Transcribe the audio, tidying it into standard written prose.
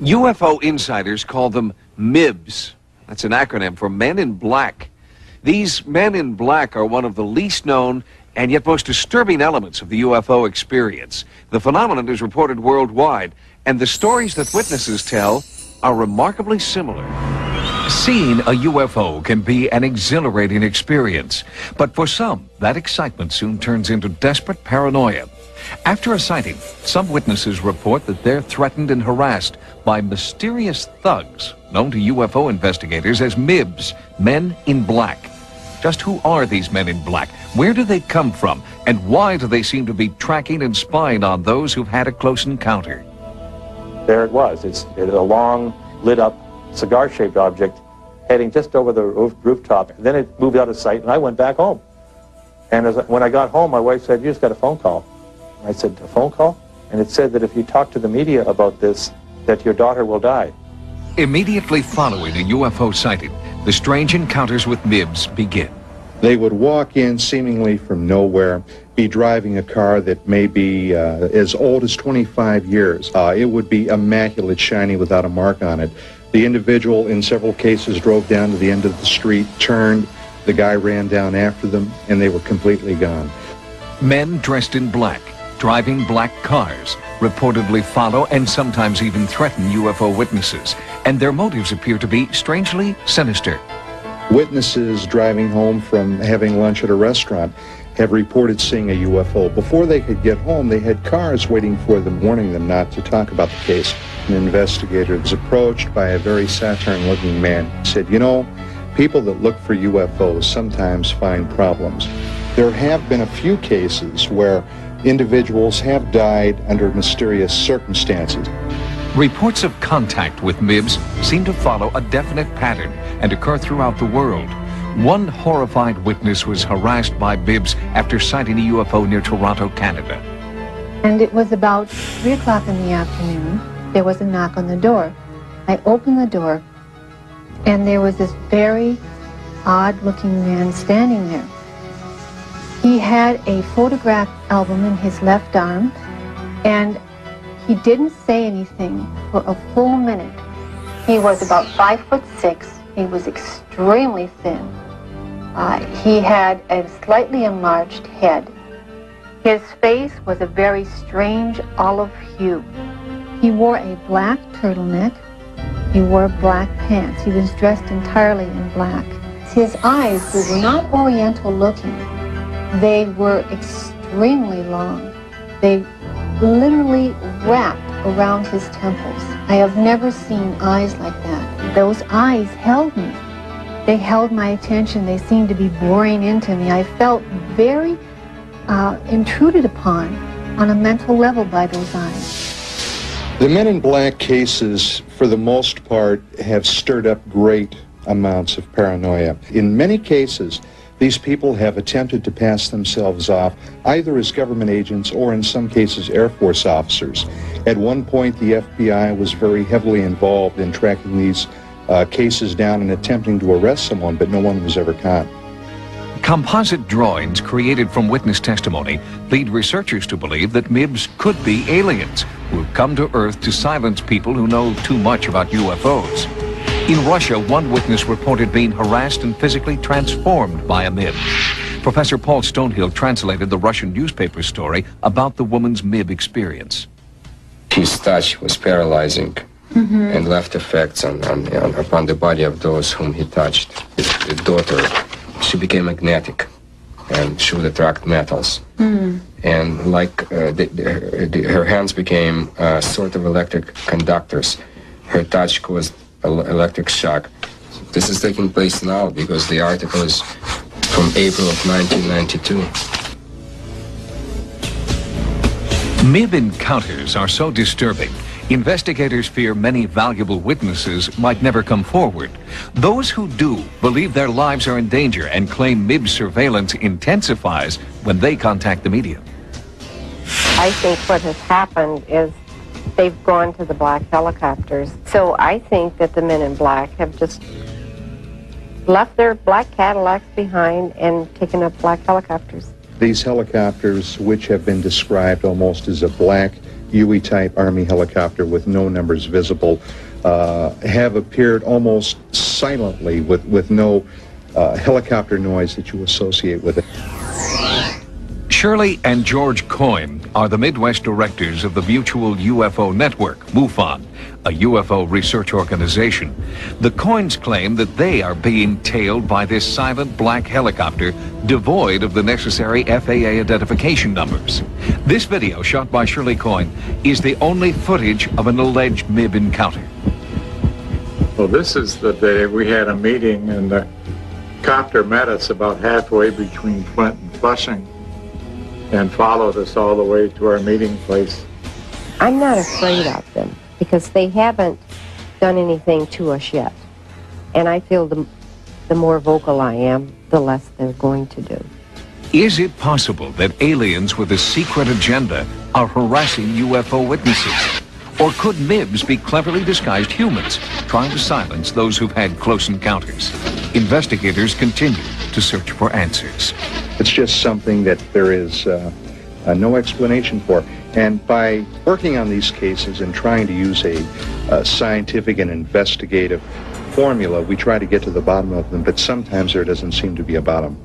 UFO insiders call them MIBs. That's an acronym for Men in Black. These men in black are one of the least known and yet most disturbing elements of the UFO experience. The phenomenon is reported worldwide, and the stories that witnesses tell are remarkably similar. Seeing a UFO can be an exhilarating experience, but for some, that excitement soon turns into desperate paranoia. After a sighting, some witnesses report that they're threatened and harassed by mysterious thugs known to UFO investigators as MIBs, Men in Black. Just who are these men in black? Where do they come from? And why do they seem to be tracking and spying on those who've had a close encounter? There it was. It's a long, lit-up, cigar-shaped object heading just over the rooftop. And then it moved out of sight, and I went back home. And when I got home, my wife said, "You just got a phone call." And I said, "A phone call?" And it said that if you talk to the media about this, that your daughter will die. Immediately following a UFO sighting, the strange encounters with MIBs begin. They would walk in seemingly from nowhere, be driving a car that may be as old as 25 years. It would be immaculate, shiny, without a mark on it. The individual, in several cases, drove down to the end of the street, turned, the guy ran down after them, and they were completely gone. Men dressed in black, driving black cars, reportedly follow and sometimes even threaten UFO witnesses, and their motives appear to be strangely sinister. Witnesses driving home from having lunch at a restaurant have reported seeing a UFO. Before they could get home, they had cars waiting for them, warning them not to talk about the case. An investigator was approached by a very Saturn-looking man. He said, "You know, people that look for UFOs sometimes find problems. There have been a few cases where individuals have died under mysterious circumstances." Reports of contact with MIBs seem to follow a definite pattern and occur throughout the world. One horrified witness was harassed by MIBs after sighting a UFO near Toronto, Canada. And it was about 3 o'clock in the afternoon. There was a knock on the door. I opened the door, and there was this very odd-looking man standing there. He had a photograph album in his left arm, and he didn't say anything for a full minute. He was about 5'6". He was extremely thin. He had a slightly enlarged head. His face was a very strange olive hue. He wore a black turtleneck. He wore black pants. He was dressed entirely in black. His eyes were not oriental looking. They were extremely long. They literally wrapped around his temples. I have never seen eyes like that. Those eyes held me. They held my attention. They seemed to be boring into me. I felt very intruded upon on a mental level by those eyes. The Men in Black cases, for the most part, have stirred up great amounts of paranoia. In many cases, these people have attempted to pass themselves off either as government agents or in some cases Air Force officers. At one point, the FBI was very heavily involved in tracking these cases down and attempting to arrest someone, but no one was ever caught. Composite drawings created from witness testimony lead researchers to believe that MIBs could be aliens who have come to Earth to silence people who know too much about UFOs. In Russia, one witness reported being harassed and physically transformed by a MIB. Professor Paul Stonehill translated the Russian newspaper story about the woman's MIB experience. His touch was paralyzing and left effects upon the body of those whom he touched. His daughter, she became magnetic and she would attract metals. And like her hands became sort of electric conductors. Her touch caused electric shock. This is taking place now because the article is from April of 1992. MIB encounters are so disturbing, investigators fear many valuable witnesses might never come forward. Those who do believe their lives are in danger and claim MIB surveillance intensifies when they contact the media. I think what has happened is they've gone to the black helicopters. So I think that the Men in Black have just left their black Cadillacs behind and taken up black helicopters. These helicopters, which have been described almost as a black UE-type Army helicopter with no numbers visible have appeared almost silently with no helicopter noise that you associate with it. Shirley and George Coyne are the Midwest directors of the Mutual UFO Network, MUFON, a UFO research organization. The Coynes claim that they are being tailed by this silent black helicopter devoid of the necessary FAA identification numbers. This video, shot by Shirley Coyne, is the only footage of an alleged MIB encounter. Well, this is the day we had a meeting, and the copter met us about halfway between Flint and Flushing and followed us all the way to our meeting place. I'm not afraid of them because they haven't done anything to us yet. And I feel the more vocal I am, the less they're going to do. Is it possible that aliens with a secret agenda are harassing UFO witnesses? Or could MIBs be cleverly disguised humans trying to silence those who've had close encounters? Investigators continue to search for answers. It's just something that there is no explanation for. And by working on these cases and trying to use a scientific and investigative formula, we try to get to the bottom of them, but sometimes there doesn't seem to be a bottom.